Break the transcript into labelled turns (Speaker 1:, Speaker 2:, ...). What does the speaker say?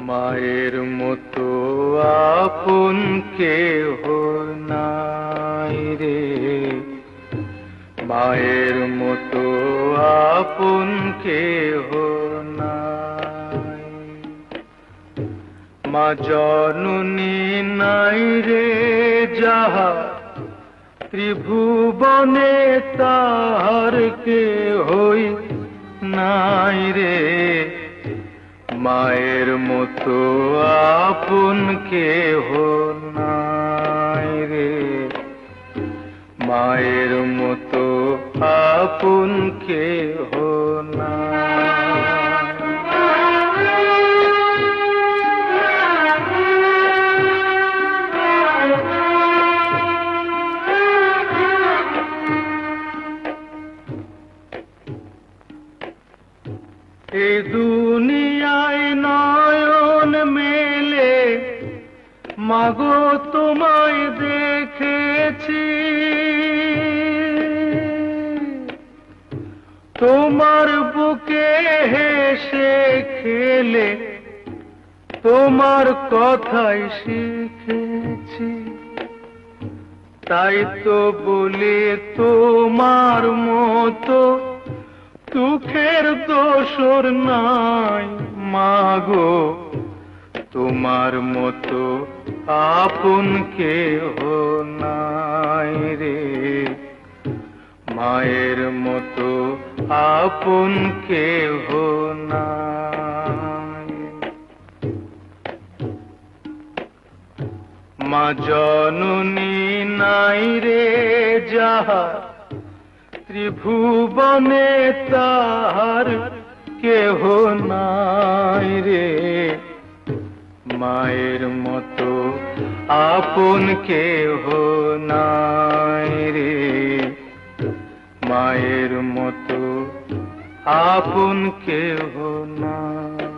Speaker 1: মায়ের মতো আপন কেহ নাই রে, মায়ের মতো আপন কেহ নাই। মা জননী নাই রে যাহা ত্রিভুবনে তাহার কেহই নাই রে, মায়ের মতো আপন কেহ নাই রে, মায়ের মতো আপন কেহ নাই। এ দুনিয়ায় নয়ন মেলে মাগো তোমায় দেখেছি, তোমার বুকে হেসে খেলে তোমার কথাই শিখেছি। তাই তো বলে তোমার মতো দুঃখের দোসর নাই মাগো, তোমার মতো আপন কেহ নাই রে, মায়ের মতো আপন কেহ নাই। মা জননী নাই রে যাহা ত্রিভুবনে তাহার কেহ নাই রে, মায়ের মতো আপন কেহ নাই রে, মায়ের মতো আপন কেহ নাই।